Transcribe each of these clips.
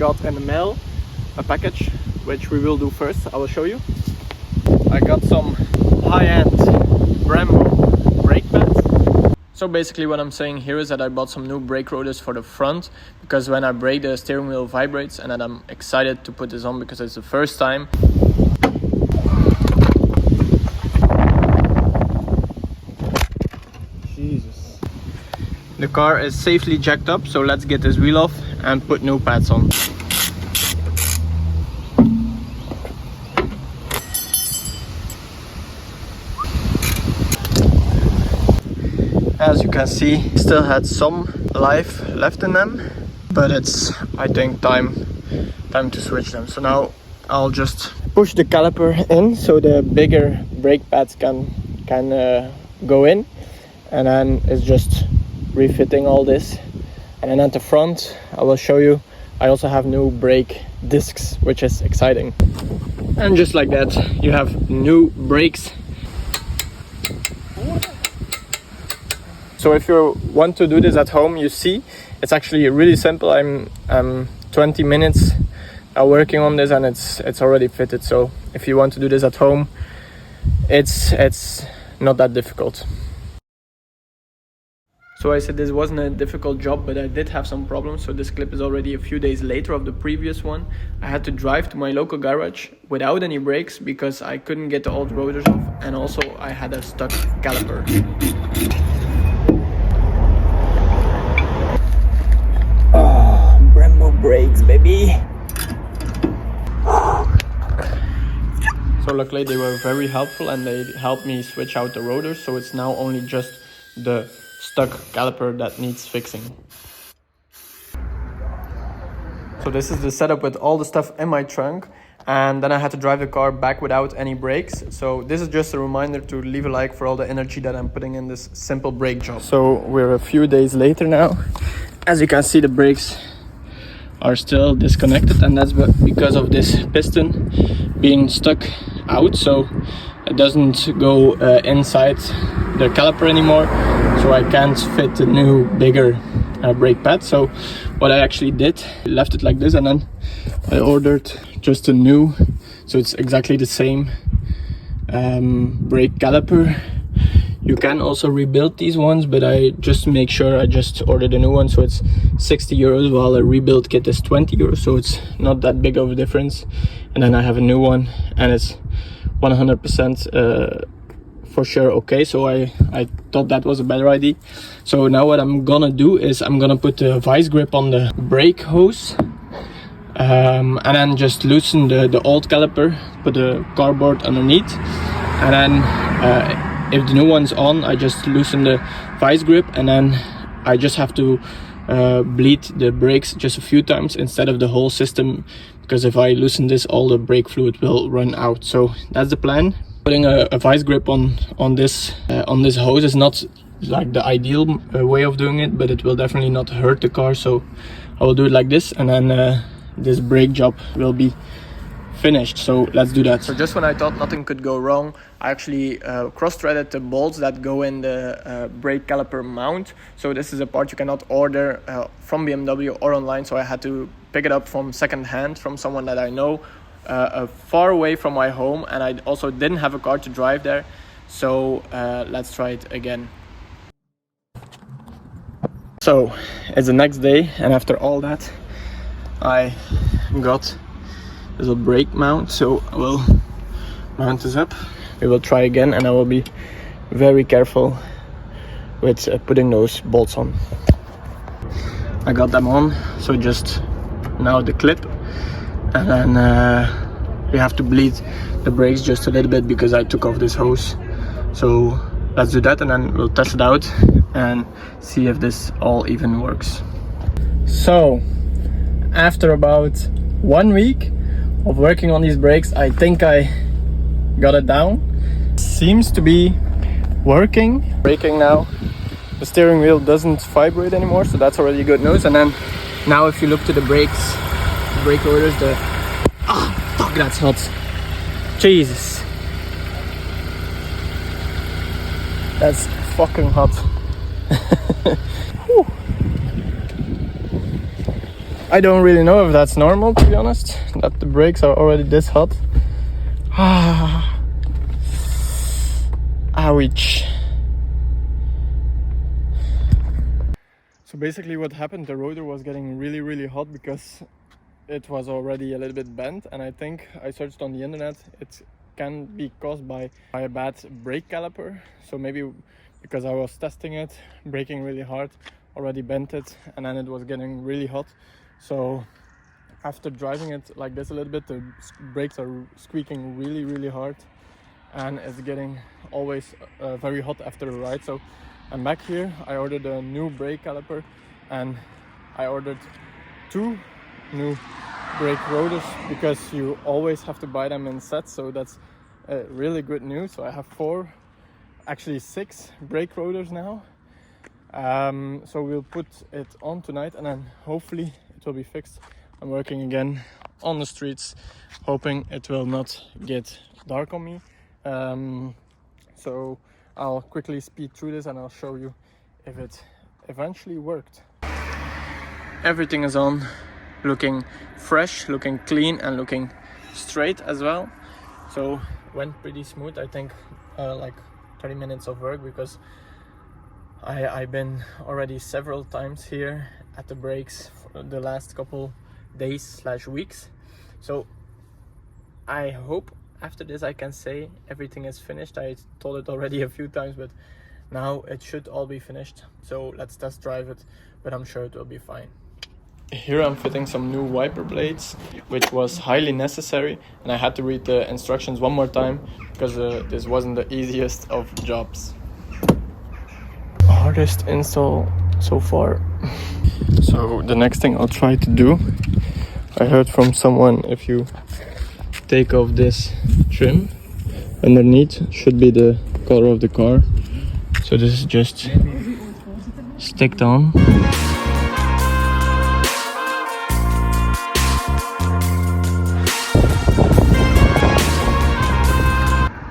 got in the mail a package, which we will do first. I will show you. I got some high-end Brembo brake pads. So basically what I'm saying here is that I bought some new brake rotors for the front, because when I brake the steering wheel vibrates, and that I'm excited to put this on because it's the first time. Jesus. The car is safely jacked up, so let's get this wheel off and put new pads on. As you can see, still had some life left in them, but it's, I think, time to switch them. So now I'll just push the caliper in so the bigger brake pads can go in, and then it's just refitting all this. And then at the front, I will show you, I also have new brake discs, which is exciting. And just like that, you have new brakes. So if you want to do this at home, you see, it's actually really simple. I'm 20 minutes working on this, and it's already fitted. So if you want to do this at home, it's not that difficult. So I said this wasn't a difficult job, but I did have some problems. So this clip is already a few days later of the previous one. I had to drive to my local garage without any brakes because I couldn't get the old rotors off, and also I had a stuck caliper. Brakes, baby. So luckily they were very helpful, and they helped me switch out the rotors, so it's now only just the stuck caliper that needs fixing. So this is the setup with all the stuff in my trunk, and then I had to drive the car back without any brakes. So this is just a reminder to leave a like for all the energy that I'm putting in this simple brake job. So we're a few days later now. As you can see, the brakes are still disconnected, and that's because of this piston being stuck out, so it doesn't go inside the caliper anymore, so I can't fit the new bigger brake pad. So what I actually did, I left it like this, and then I ordered just a new, so it's exactly the same brake caliper. You can also rebuild these ones, but I just make sure I just ordered a new one. So it's 60 euros, while a rebuild kit is 20 euros. So it's not that big of a difference. And then I have a new one, and it's 100% for sure okay. So I thought that was a better idea. So now what I'm gonna do is I'm gonna put the vice grip on the brake hose, and then just loosen the old caliper, put the cardboard underneath, and then if the new one's on, I just loosen the vice grip, and then I just have to bleed the brakes just a few times instead of the whole system, because if I loosen this, all the brake fluid will run out. So that's the plan. Putting a vice grip on this hose is not like the ideal way of doing it, but it will definitely not hurt the car. So I will do it like this, and then this brake job will be finished. So let's do that. So just when I thought nothing could go wrong, I actually cross-threaded the bolts that go in the brake caliper mount. So this is a part you cannot order from BMW or online, so I had to pick it up from second hand from someone that I know far away from my home, and I also didn't have a car to drive there. So let's try it again. So it's the next day, and after all that I got little brake mount, so I will mount this up. We will try again, and I will be very careful with putting those bolts on. I got them on, so just now the clip, and then we have to bleed the brakes just a little bit because I took off this hose. So let's do that, and then we'll test it out and see if this all even works. So after about 1 week of working on these brakes, I think I got it down. Seems to be working. Braking now, the steering wheel doesn't vibrate anymore, so that's already good news. And then now if you look to the brakes, the brake rotors, fuck, that's hot. Jesus, that's fucking hot. I don't really know if that's normal, to be honest, that the brakes are already this hot. Ouch. So basically what happened, the rotor was getting really hot because it was already a little bit bent, and I think I searched on the internet, it can be caused by a bad brake caliper. So maybe because I was testing it, braking really hard, already bent it, and then it was getting really hot. So after driving it like this a little bit, the brakes are squeaking really hard, and it's getting always very hot after a ride. So I'm back here. I ordered a new brake caliper, and I ordered 2 new brake rotors because you always have to buy them in sets. So that's really good news. So I have 4, actually 6 brake rotors now. So we'll put it on tonight, and then hopefully it will be fixed. I'm working again on the streets, hoping it will not get dark on me. So I'll quickly speed through this and I'll show you if it eventually worked. Everything is on, looking fresh, looking clean, and looking straight as well. So went pretty smooth. I think like 30 minutes of work, because I've been already several times here at the brakes for the last couple days/weeks. So I hope after this I can say everything is finished. I told it already a few times, but now it should all be finished. So let's test drive it, but I'm sure it will be fine. Here I'm fitting some new wiper blades, which was highly necessary, and I had to read the instructions one more time because this wasn't the easiest of jobs. Hardest install so far. So the next thing I'll try to do, I heard from someone, if you take off this trim underneath, should be the color of the car. So this is just sticked on.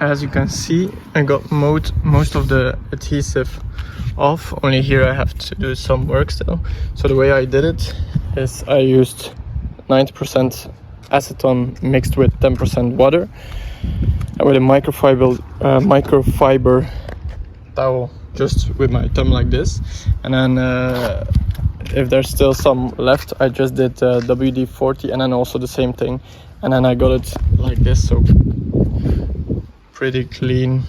As you can see, I got most of the adhesive off. Only here I have to do some work still. So the way I did it is I used 90% acetone mixed with 10% water, and with a microfiber towel, just with my thumb like this. And then if there's still some left, I just did WD-40 and then also the same thing, and then I got it like this, so pretty clean.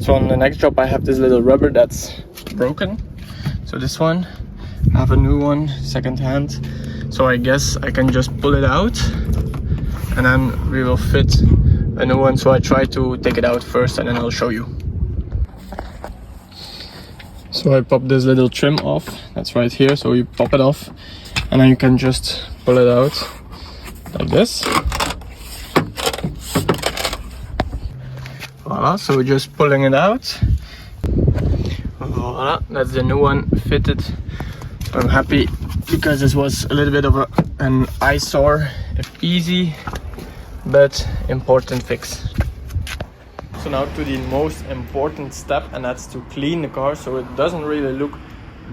So on the next job I have this little rubber that's broken. So this one, I have a new one second hand. So I guess I can just pull it out and then we will fit a new one. So I try to take it out first and then I'll show you. So I pop this little trim off, that's right here. So you pop it off and then you can just pull it out like this. Voila, so we're just pulling it out. Voila, that's the new one fitted. So I'm happy because this was a little bit of an eyesore, easy but important fix. So now to the most important step, and that's to clean the car. So it doesn't really look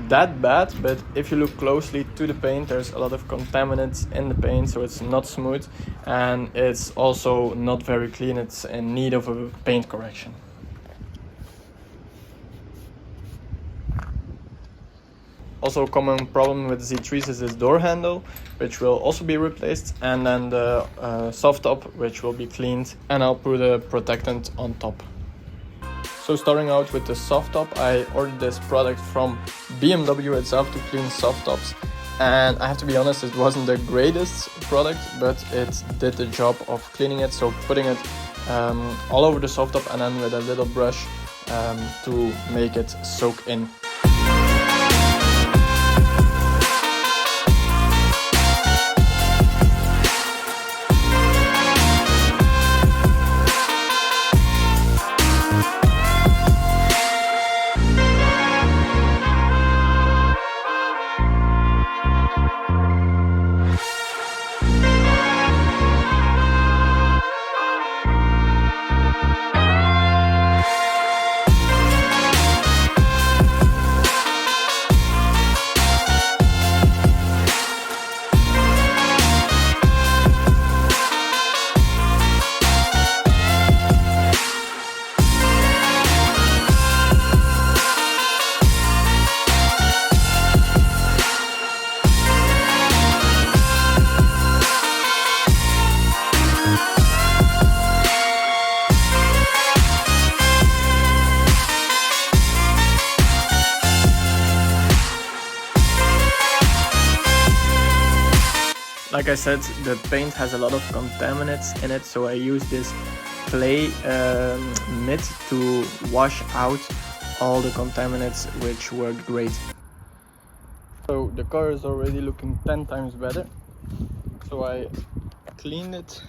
that bad, but if you look closely to the paint, there's a lot of contaminants in the paint, so it's not smooth and it's also not very clean. It's in need of a paint correction. Also, a common problem with the Z3s is this door handle, which will also be replaced, and then the soft top, which will be cleaned, and I'll put a protectant on top. So starting out with the soft top, I ordered this product from BMW itself to clean soft tops, and I have to be honest, it wasn't the greatest product, but it did the job of cleaning it. So putting it all over the soft top and then with a little brush to make it soak in. like I said, the paint has a lot of contaminants in it, so I use this clay mitt to wash out all the contaminants, which worked great. So the car is already looking 10 times better. So I cleaned it,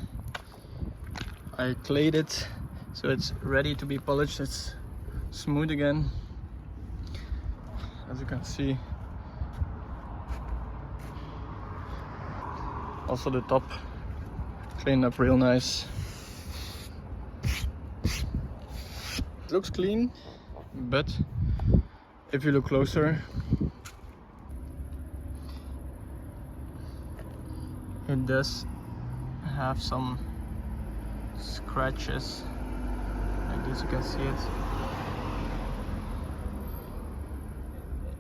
I clayed it, so it's ready to be polished. It's smooth again, as you can see. Also the top cleaned up real nice. It looks clean, but if you look closer, it does have some scratches. Like this, you can see it.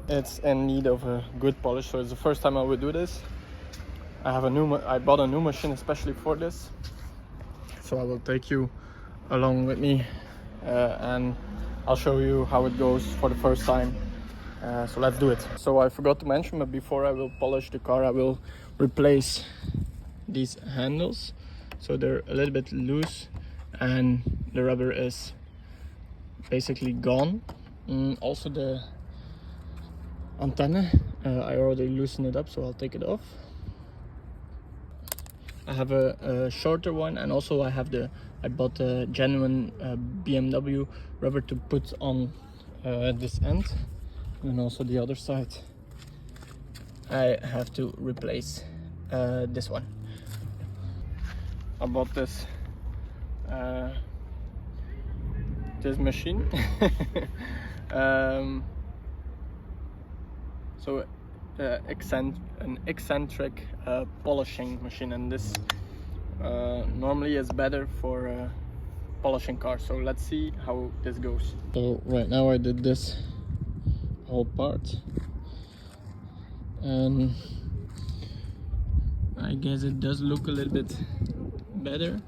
It's in need of a good polish, so it's the first time I would do this. I bought a new machine especially for this, so I will take you along with me and I'll show you how it goes for the first time. So let's do it. So I forgot to mention, but before I will polish the car, I will replace these handles. So they're a little bit loose and the rubber is basically gone. Also the antenna, I already loosened it up, so I'll take it off. I have a shorter one, and also I bought a genuine BMW rubber to put on this end, and also the other side. I have to replace this one. I bought this machine. So an eccentric polishing machine, and this normally is better for polishing cars. So let's see how this goes. So right now I did this whole part, and I guess it does look a little bit better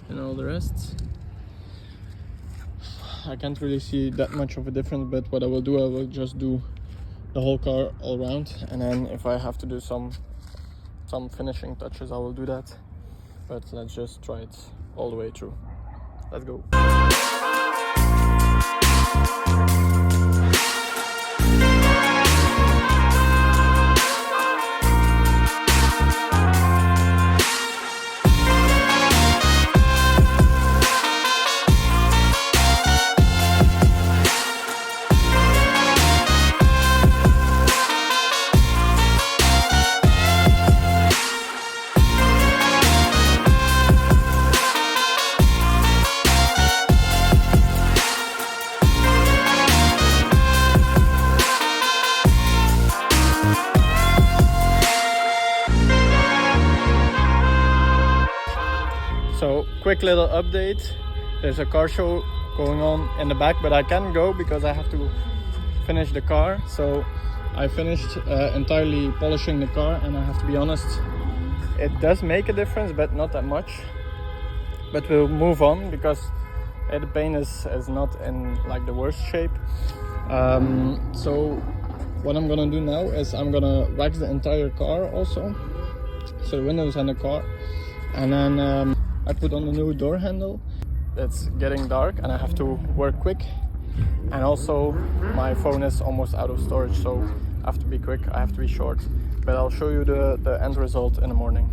than all the rest. I can't really see that much of a difference, but what I will do, I will just do the whole car all around, and then if I have to do some finishing touches, I will do that. But let's just try it all the way through. Let's go. So quick little update, there's a car show going on in the back, but I can't go because I have to finish the car. So I finished entirely polishing the car, and I have to be honest, it does make a difference, but not that much. But we'll move on because the paint is not in like the worst shape. So what I'm gonna do now is I'm gonna wax the entire car also, so the windows and the car, and then I put on the new door handle. It's getting dark and I have to work quick, and also my phone is almost out of storage, so I have to be quick, I have to be short, but I'll show you the end result in the morning.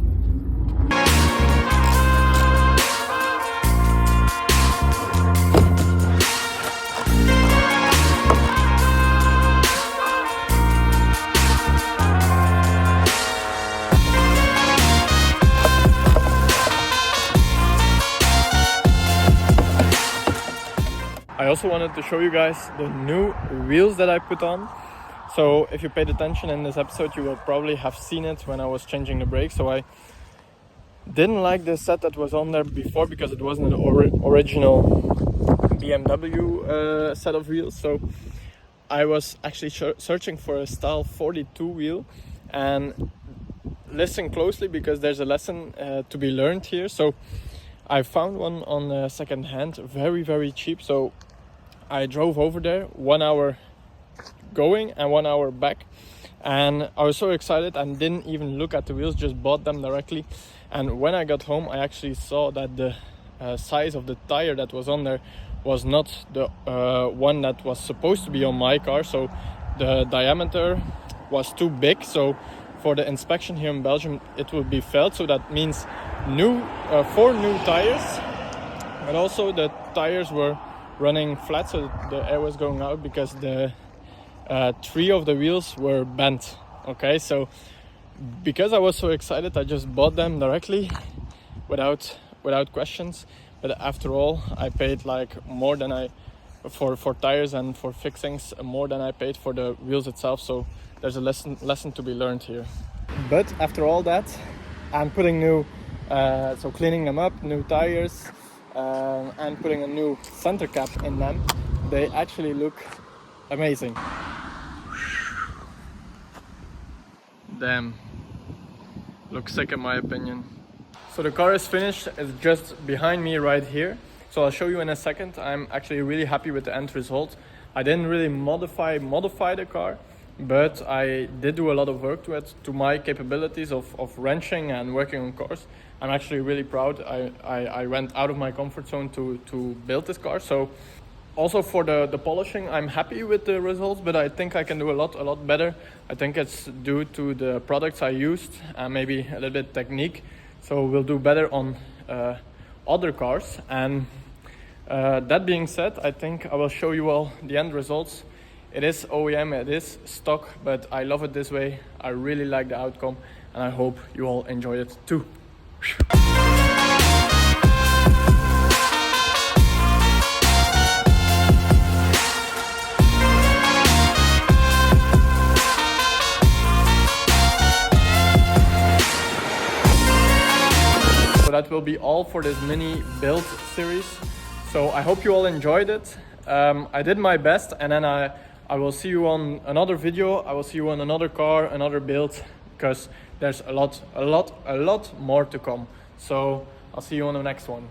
I also wanted to show you guys the new wheels that I put on. So if you paid attention in this episode, you will probably have seen it when I was changing the brakes. So I didn't like the set that was on there before because it wasn't an original BMW set of wheels. So I was actually searching for a style 42 wheel, and listen closely because there's a lesson to be learned here. So I found one on second hand, very cheap. So I drove over there 1 hour going and 1 hour back, and I was so excited and didn't even look at the wheels, just bought them directly. And when I got home, I actually saw that the size of the tire that was on there was not the one that was supposed to be on my car. So the diameter was too big. So for the inspection here in Belgium, it will be felt. So that means 4 new tires, but also the tires were running flat, so the air was going out because the 3 of the wheels were bent. Okay, so because I was so excited, I just bought them directly without questions. But after all, I paid like more than for tires and for fixings, more than I paid for the wheels itself. So there's a lesson to be learned here. But after all that, I'm putting new, so cleaning them up, new tires, and putting a new center cap in them. They actually look amazing. Damn, looks sick in my opinion. So the car is finished, it's just behind me right here. So I'll show you in a second. I'm actually really happy with the end result. I didn't really modify the car, but I did do a lot of work to it, to my capabilities of wrenching and working on cars. I'm actually really proud. I went out of my comfort zone to build this car. So also for the polishing, I'm happy with the results, but I think I can do a lot better. I think it's due to the products I used and maybe a little bit technique. So we'll do better on other cars. And that being said, I think I will show you all the end results. It is OEM, it is stock, but I love it this way. I really like the outcome, and I hope you all enjoy it too. So that will be all for this mini build series. So I hope you all enjoyed it. I did my best, and then I will see you on another video. I will see you on another car, another build, because there's a lot more to come. So I'll see you on the next one.